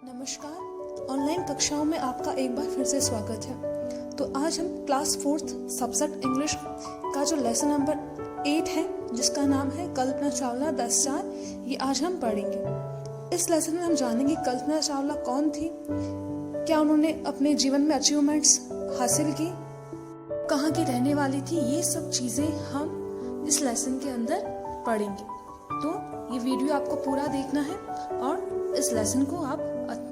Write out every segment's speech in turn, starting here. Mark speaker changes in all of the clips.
Speaker 1: नमस्कार। ऑनलाइन कक्षाओं में आपका एक बार फिर से स्वागत है। तो आज हम क्लास 4th सब्जेक्ट इंग्लिश का जो लेसन नंबर 8 है, जिसका नाम है कल्पना चावला 10 स्टार, ये आज हम पढ़ेंगे। इस लेसन में हम जानेंगे कल्पना चावला कौन थी, क्या उन्होंने अपने जीवन में अचीवमेंट्स हासिल की, कहाँ की रहने वाली थी, ये सब चीज़ें हम इस लेसन के अंदर पढ़ेंगे। तो ये वीडियो आपको पूरा देखना है और इस लेसन को आप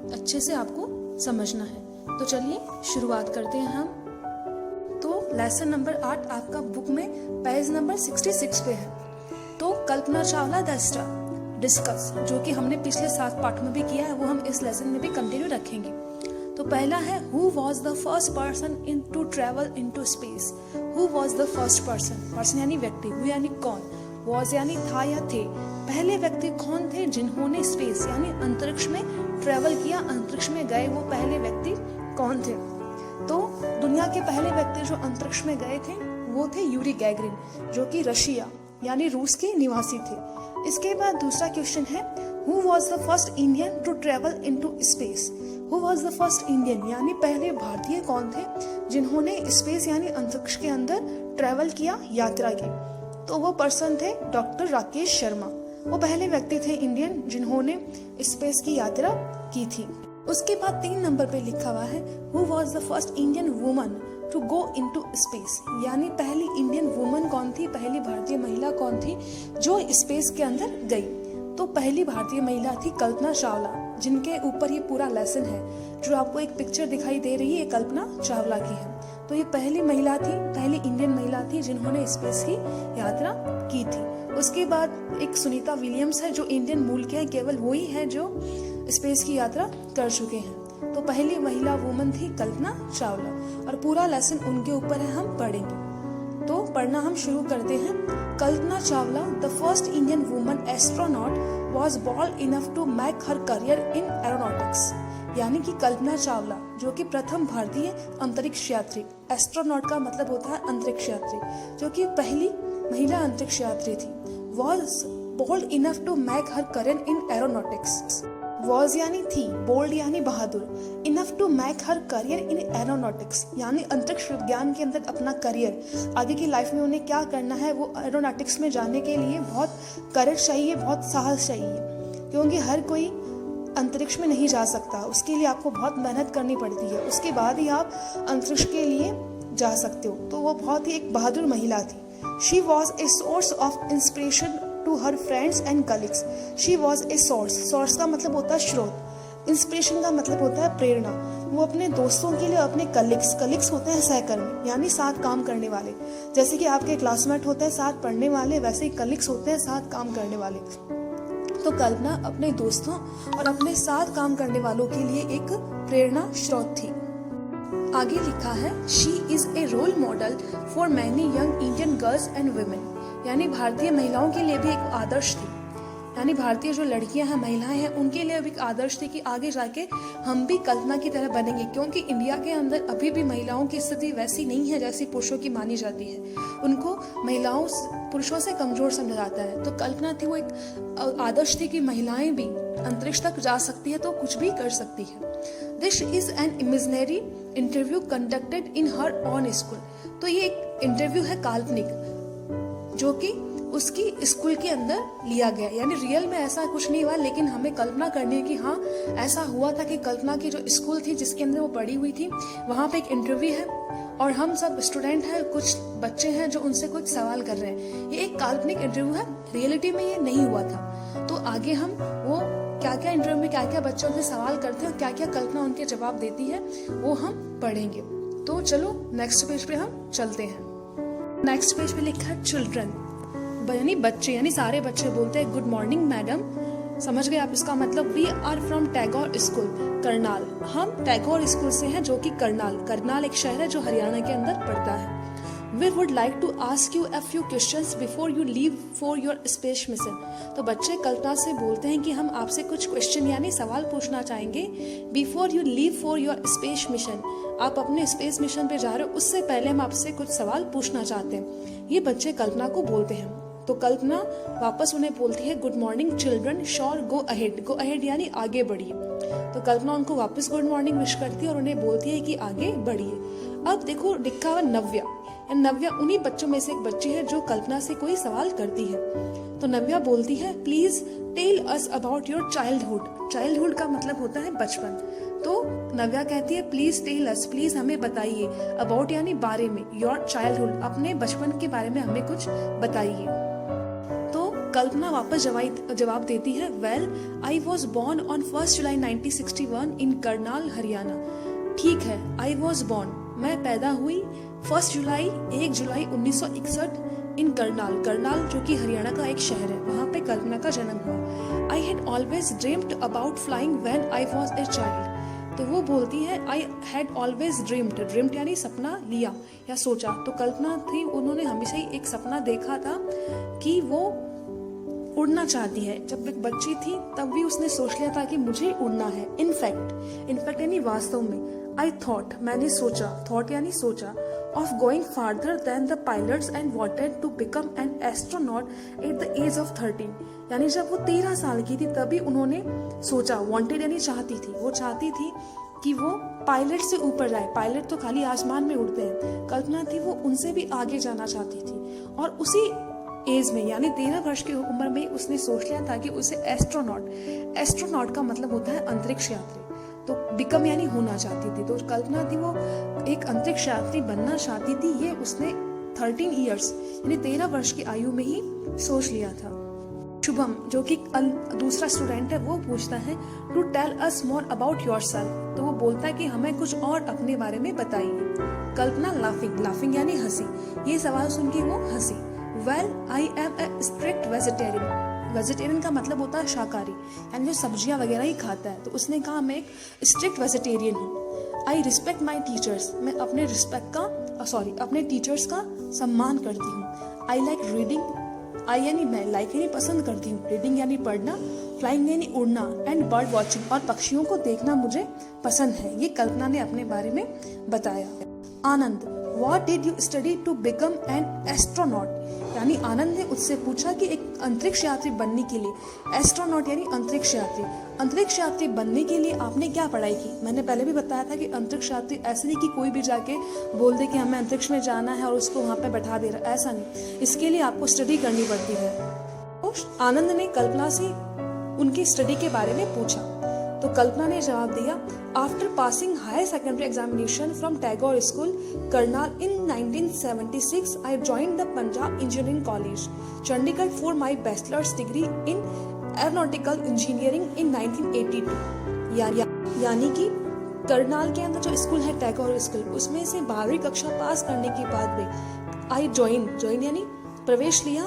Speaker 1: अच्छे से आपको समझना है। तो चलिए शुरुआत करते हैं हम। तो लेसन नंबर 8 आपका बुक में पेज नंबर 66 पे है। तो कल्पना चावला 10 स्टार डिस्कस, जो कि हमने पिछले 7 पार्ट में भी किया है, वो हम इस लेसन में भी कंटिन्यू रखेंगे। तो पहला है who was the first person in to travel into space. Who was the first person, person यानी व्यक्ति, हु यानी कौन, वॉज यानी था या थे, पहले व्यक्ति कौन थे जिन्होंने स्पेस यानी अंतरिक्ष में ट्रेवल किया, अंतरिक्ष में गए, वो पहले व्यक्ति कौन थे। तो दुनिया के पहले व्यक्ति जो अंतरिक्ष में गए थे वो थे यूरी गैगरिन, जो कि रशिया यानी रूस के निवासी थे। इसके बाद दूसरा क्वेश्चन है who was the first Indian to travel into space. Who was the first Indian यानी पहले भारतीय कौन थे जिन्होंने स्पेस यानी अंतरिक्ष के अंदर ट्रेवल किया, यात्रा की। तो वो पर्सन थे डॉक्टर राकेश शर्मा। वो पहले व्यक्ति थे इंडियन जिन्होंने स्पेस की यात्रा की थी। उसके बाद 3 नंबर पे लिखा हुआ है who was the first Indian woman to go into space, यानी पहली इंडियन वुमन कौन थी, पहली भारतीय महिला कौन थी जो स्पेस के अंदर गई। तो पहली भारतीय महिला थी कल्पना चावला, जिनके ऊपर ये पूरा लेसन है। जो आपको एक पिक्चर दिखाई दे रही है, ये कल्पना चावला की है। तो ये पहली महिला थी, पहली इंडियन महिला थी जिन्होंने स्पेस की यात्रा की थी। उसके बाद एक सुनीता विलियम्स है जो इंडियन मूल के हैं, केवल वही है जो स्पेस की यात्रा कर चुके हैं। तो पहली महिला वुमन थी कल्पना चावला और पूरा लेसन उनके ऊपर है, हम पढ़ेंगे। तो पढ़ना हम शुरू करते हैं। Kalpana Chawla the first Indian woman astronaut was bold enough to make her career in aeronautics, यानी कि कल्पना चावला जो कि प्रथम भारतीय अंतरिक्ष यात्री, एस्ट्रोनॉट का मतलब होता है अंतरिक्ष यात्री, जो कि पहली महिला अंतरिक्ष यात्री थी, was bold enough to make her career in aeronautics. Was यानी थी, बोल्ड यानी बहादुर, enough to make her career in aeronautics यानी अंतरिक्ष विज्ञान के अंदर अपना करियर, आगे की लाइफ में उन्हें क्या करना है, वो एरोनॉटिक्स में जाने के लिए बहुत करेज चाहिए, बहुत साहस चाहिए, क्योंकि हर कोई अंतरिक्ष में नहीं जा सकता, उसके लिए आपको बहुत मेहनत करनी पड़ती है, उसके बाद ही आप अंतरिक्ष के लिए जा सकते हो। तो वो बहुत ही एक बहादुर महिला थी। She was a source of inspiration to her friends and colleagues. She was a source. Source का मतलब होता है स्रोत, इंस्पिरेशन का मतलब होता है प्रेरणा। वो अपने दोस्तों के लिए, अपने कलीग्स होते हैं सहकर्मी, यानी साथ काम करने वाले। जैसे कि आपके क्लासमेट होते हैं साथ पढ़ने वाले, वैसे ही कलीग्स होते हैं साथ काम करने वाले। तो कल्पना अपने दोस्तों और अपने साथ काम करने वालों के लिए एक प्रेरणा स्रोत थी। आगे लिखा है she is a role model for many young Indian girls and women, यानी भारतीय महिलाओं के लिए भी एक आदर्श थी, यानी भारतीय जो लड़कियां हैं, महिलाएं हैं, उनके लिए भी एक आदर्श थी कि आगे जाके हम भी कल्पना की तरह बनेंगे, क्योंकि इंडिया के अंदर अभी भी महिलाओं की स्थिति वैसी नहीं है जैसी पुरुषों की मानी जाती है। उनको महिलाओं पुरुषों से कमजोर समझा जाता है। तो कल्पना थी वो एक आदर्श थी कि महिलाएं भी अंतरिक्ष तक जा सकती है, तो कुछ भी कर सकती है। This is an imaginary interview conducted in her on school. तो ये एक इंटरव्यू है काल्पनिक, जो कि उसकी स्कूल के अंदर लिया गया, यानी रियल में ऐसा कुछ नहीं हुआ, लेकिन हमें कल्पना करनी है कि हाँ ऐसा हुआ था कि कल्पना की जो स्कूल थी जिसके अंदर वो पढ़ी हुई थी, वहाँ पे एक इंटरव्यू है और हम सब स्टूडेंट हैं, कुछ बच्चे हैं जो उनसे कुछ सवाल कर रहे हैं। ये एक काल्पनिक इंटरव्यू है, रियलिटी में ये नहीं हुआ था। तो आगे हम वो क्या क्या इंटरव्यू में क्या क्या बच्चे उनसे सवाल करते हैं और क्या क्या कल्पना उनके जवाब देती है, वो हम पढ़ेंगे। तो चलो नेक्स्ट पेज पे हम चलते हैं। नेक्स्ट पेज पे लिखा है चिल्ड्रन, यानी बच्चे, यानी सारे बच्चे बोलते हैं गुड मॉर्निंग मैडम। समझ गए आप इसका मतलब। We are from Tagore school Karnal, हम टैगोर स्कूल से हैं, जो कि करनाल एक शहर है जो हरियाणा के अंदर पड़ता है। We would like to ask you a few questions before you leave for your space mission. तो बच्चे कल्पना से बोलते हैं कि हम आपसे कुछ क्वेश्चन यानी सवाल पूछना चाहेंगे। Before you leave for your space mission, आप अपने स्पेस मिशन पे जा रहे हो, उससे पहले हम आपसे कुछ सवाल पूछना चाहते हैं। ये बच्चे कल्पना को बोलते हैं। तो कल्पना वापस उन्हें बोलती है good morning children, sure go ahead. Go ahead यानी आगे बढ़िए। तो कल्पना उनको वापस गुड मॉर्निंग विश करती है और उन्हें बोलती है कि आगे बढ़िए। अब देखो लिखा हुआ नव्या। नव्या उन्हीं बच्चों में से एक बच्ची है जो कल्पना से कोई सवाल करती है। तो नव्या बोलती है please tell us about your childhood. Childhood का मतलब होता है बचपन। तो नव्या कहती है प्लीज टेल अस, प्लीज हमें बताइए, अबाउट यानी बारे में, योर चाइल्डहुड अपने बचपन के बारे में हमें कुछ बताइए। तो कल्पना वापस जवाब देती है well I was born on 1 July 1961 in Karnal Haryana. ठीक है, आई वॉज बोर्न मैं पैदा हुई 1 जुलाई 1961 इन करनाल। करनाल जो कि हरियाणा का एक शहर है, वहाँ पे कल्पना का जन्म हुआ। I had always dreamed about flying when I was a child. तो वो बोलती है आई हैड ऑलवेज ड्रीम्ड यानी सपना लिया या सोचा। तो कल्पना थी, उन्होंने हमेशा ही एक सपना देखा था कि वो उड़ना चाहती है। जब एक बच्ची थी तब भी उसने सोच लिया था कि मुझे उड़ना है। इनफैक्ट यानी वास्तव में। आई थॉट मैंने सोचा, थॉट यानी सोचा, of going farther than the pilots and wanted to become an astronaut at the age of 13। यानी जब वो 13 साल की थी तभी उन्होंने सोचा, wanted यानी चाहती थी, वो चाहती थी कि वो पायलट से ऊपर जाए। पायलट तो खाली आसमान में उड़ते हैं, कल्पना थी वो उनसे भी आगे जाना चाहती थी। और उसी एज में यानी 13 वर्ष की उम्र में उसने सोच लिया था कि उसे एस्ट्रोनॉट का मतलब होता है अंतरिक्ष यात्री। तो बिकम यानी होना चाहती थी। तो कल्पना थी वो एक अंतरिक्ष यात्री बनना चाहती थी। ये उसने 13 ईयर्स यानी 13 वर्ष की आयु में ही सोच लिया था। शुभम जो कि दूसरा स्टूडेंट है वो पूछता है to tell us more about yourself. तो वो बोलता है कि हमें कुछ और अपने बारे में बताइए। कल्पना लाफिंग यानी हंसी। ये सवाल सुन के वो हंसी। Well I am a strict vegetarian. Vegetarian का मतलब होता है शाकाहारी, यानी जो सब्जियां वगैरह ही खाता है। तो उसने कहा मैं एक स्ट्रिक्ट वेजिटेरियन हूँ। I respect my teachers. मैं अपने टीचर्स का सम्मान करती हूँ। I like reading. आई यानी मैं, लाइक यानी पसंद करती हूँ, रीडिंग यानी पढ़ना, फ्लाइंग यानी उड़ना, एंड बर्ड वॉचिंग और पक्षियों को देखना मुझे पसंद है। ये कल्पना ने अपने बारे में बताया। आनंद What did you study to become an astronaut? यानी आनंद ने उससे पूछा कि एक अंतरिक्ष यात्री बनने के लिए, एस्ट्रोनॉट यानी अंतरिक्ष यात्री बनने के लिए आपने क्या पढ़ाई की। मैंने पहले भी बताया था कि अंतरिक्ष यात्री ऐसे नहीं कि कोई भी जाके बोल दे कि हमें अंतरिक्ष में जाना है और उसको वहाँ पे बैठा दे रहा, ऐसा नहीं। इसके लिए आपको स्टडी करनी पड़ती है। तो आनंद ने कल्पना से उनकी स्टडी के बारे में पूछा। तो कल्पना ने जवाब दिया after passing higher secondary examination from Tagore school Karnal in 1976 I joined the Punjab engineering college Chandigarh for my bachelors degree in aeronautical engineering in 1982। यानी कि करनाल के अंदर जो स्कूल है टैगोर स्कूल, उसमें से 12वीं कक्षा पास करने के बाद में आई ज्वाइन यानी प्रवेश लिया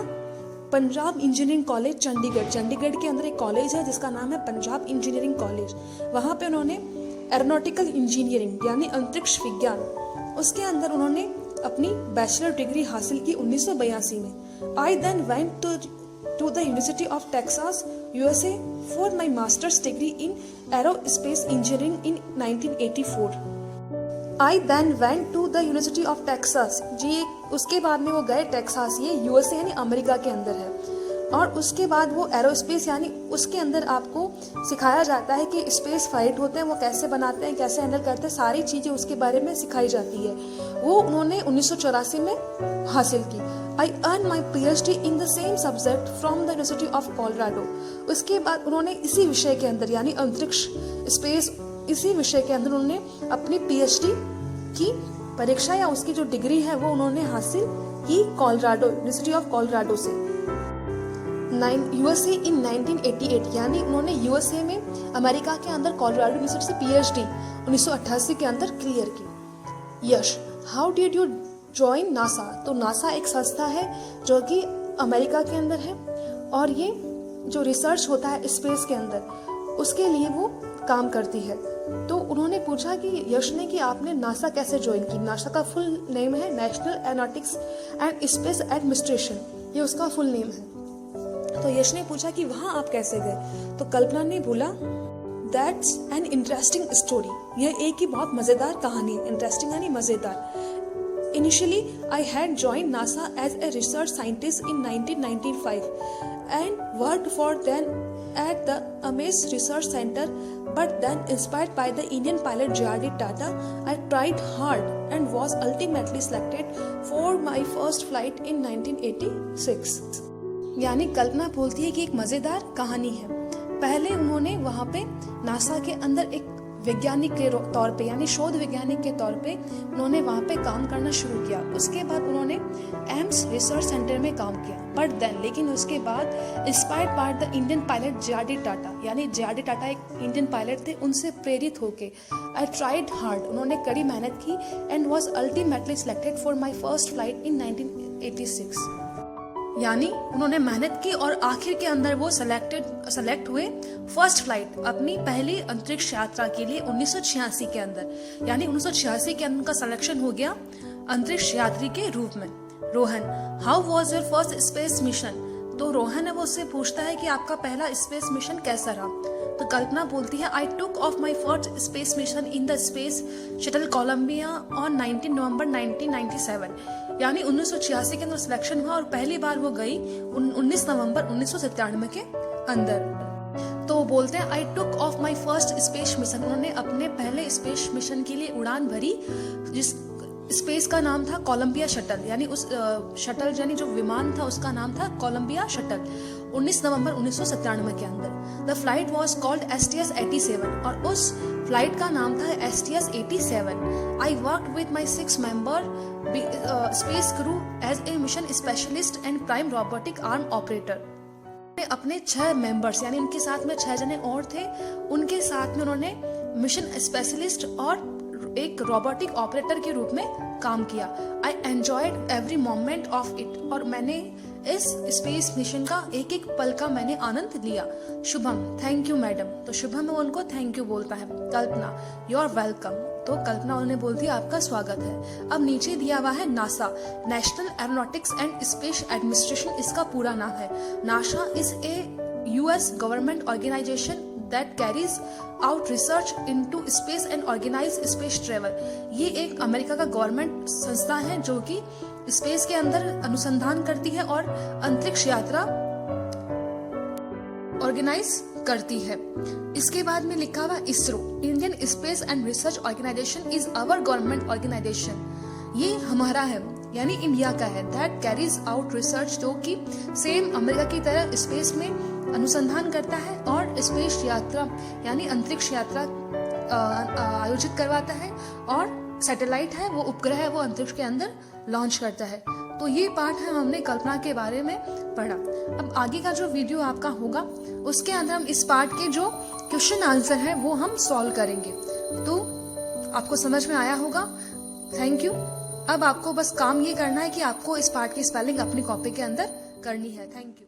Speaker 1: पंजाब इंजीनियरिंग कॉलेज चंडीगढ़ के अंदर एक कॉलेज है जिसका नाम है पंजाब इंजीनियरिंग कॉलेज। वहाँ पे उन्होंने एरोनॉटिकल इंजीनियरिंग यानी अंतरिक्ष विज्ञान, उसके अंदर उन्होंने अपनी बैचलर डिग्री हासिल की 1982 में। I then went to the university of Texas USA for my masters degree in aerospace engineering in 1984। I then went to the university of Texas जी, उसके बाद में वो गए टेक्सास, ये USA यानी अमेरिका के अंदर है। और उसके बाद वो एरोस्पेस यानी उसके अंदर आपको सिखाया जाता है कि स्पेस फ्लाइट होते हैं वो कैसे बनाते हैं, कैसे हैंडल करते हैं, सारी चीज़ें उसके बारे में सिखाई जाती है। वो उन्होंने 1984 में हासिल की। I earn my PhD in the same subject from the university of Colorado. उसके बाद उन्होंने इसी विषय के अंदर यानी अंतरिक्ष स्पेस, इसी विषय के अंदर उन्होंने अपनी PhD की परीक्षा या उसकी जो डिग्री है वो उन्होंने हासिल की कोलोराडो, यूनिवर्सिटी ऑफ कोलोराडो से। USA इन 1988 यानी उन्होंने USA में अमेरिका के अंदर कोलोराडो यूनिवर्सिटी से PhD 1988 के अंदर क्लियर की। Yes how did you join NASA. तो नासा एक संस्था है जो कि अमेरिका के अंदर है और ये जो रिसर्च होता है स्पेस के अंदर उसके लिए वो काम करती है। तो उन्होंने पूछा कि यश ने कि आपने नासा कैसे ज्वाइन की। नासा का फुल नेम है national aeronautics and space administration, ये उसका फुल नेम है। तो यश ने पूछा कि वहाँ आप कैसे गए। तो कल्पना ने बोला दैट्स एन इंटरेस्टिंग स्टोरी। यह एक ही बहुत मज़ेदार कहानी है। इंटरेस्टिंग यानी मज़ेदार। Initially, I had joined NASA as a research scientist in 1995 and worked for them at the Ames Research Center. But then, inspired by the Indian pilot J.R.D. Tata, I tried hard and was ultimately selected for my first flight in 1986. यानी कल्पना बोलती है कि एक मजेदार कहानी है। पहले उन्होंने वहाँ पे नासा के अंदर एक वैज्ञानिक के तौर पे यानी शोध वैज्ञानिक के तौर पे उन्होंने वहाँ पे काम करना शुरू किया। उसके बाद उन्होंने एम्स रिसर्च सेंटर में काम किया। बट देन लेकिन उसके बाद inspired by the Indian pilot JRD. Tata, यानी जे.आर.डी. टाटा एक इंडियन पायलट थे, उनसे प्रेरित होके आई ट्राइड हार्ड, उन्होंने कड़ी मेहनत की and was ultimately selected for my first flight in 1986। यानी उन्होंने मेहनत की और आखिर के अंदर वो सेलेक्ट हुए फर्स्ट फ्लाइट अपनी पहली अंतरिक्ष यात्रा के लिए 1986 के अंदर। यानी 1986 के अंदर उनका सिलेक्शन हो गया अंतरिक्ष यात्री के रूप में। Rohan, how was your first space mission? तो रोहन है वो उससे पूछता है कि आपका पहला स्पेस मिशन कैसा रहा? तो कल्पना बोलती है, I took off my first space mission in the space shuttle Columbia on 19 November 1997। यानी 1986 के अंदर सिलेक्शन हुआ और पहली बार वो गई 19 नवंबर 1997 के अंदर। तो वो बोलते हैं, I took off my first space mission, उन्होंने अपने पहले स्पेस मिशन के लिए उड़ान भरी जिस स्पेस का नाम था कोलंबिया शटल। यानी उस शटल यानी जो विमान था उसका नाम था कोलंबिया शटल 19 नवंबर 1997 के अंदर। The flight was called STS-87 और उस फ्लाइट का नाम था STS-87। I worked with my 6 member space crew as a mission specialist and prime robotic arm operator. अपने 6 मेंबर्स यानी उनके साथ में 6 जने और थे, उनके साथ में उन्होंने मिशन स्पेशलिस्ट और एक रोबोटिक ऑपरेटर के रूप में काम किया। I enjoyed every moment of it, और मैंने इस स्पेस मिशन का एक एक पल का मैंने आनंद लिया। Shubham, thank you madam. तो शुभम उनको थैंक यू बोलता है। कल्पना, यू आर वेलकम। तो कल्पना उन्हें बोलती है आपका स्वागत है। अब नीचे दिया हुआ है NASA, national aeronautics and space administration इसका पूरा नाम है। NASA is a US government organisation that carries out research into space and organize space travel। ये एक अमेरिका का गवर्नमेंट संस्था है जो कि स्पेस के अंदर अनुसंधान करती है और अंतरिक्ष यात्रा ऑर्गेनाइज करती है। इसके बाद में लिखा हुआ ISRO, Indian space and research organisation is our government organisation. ये हमारा है यानी इंडिया का है। दैट कैरीज आउट रिसर्च, जो कि सेम अमेरिका की तरह स्पेस में अनुसंधान करता है और स्पेस यात्रा यानी अंतरिक्ष यात्रा आयोजित करवाता है, और सैटेलाइट है वो उपग्रह है वो अंतरिक्ष के अंदर लॉन्च करता है। तो ये पार्ट है हमने कल्पना के बारे में पढ़ा। अब आगे का जो वीडियो आपका होगा उसके अंदर हम इस पार्ट के जो क्वेश्चन आंसर है वो हम सॉल्व करेंगे। तो आपको समझ में आया होगा। Thank you. अब आपको बस काम ये करना है कि आपको इस पार्ट की स्पेलिंग अपनी कॉपी के अंदर करनी है। Thank you.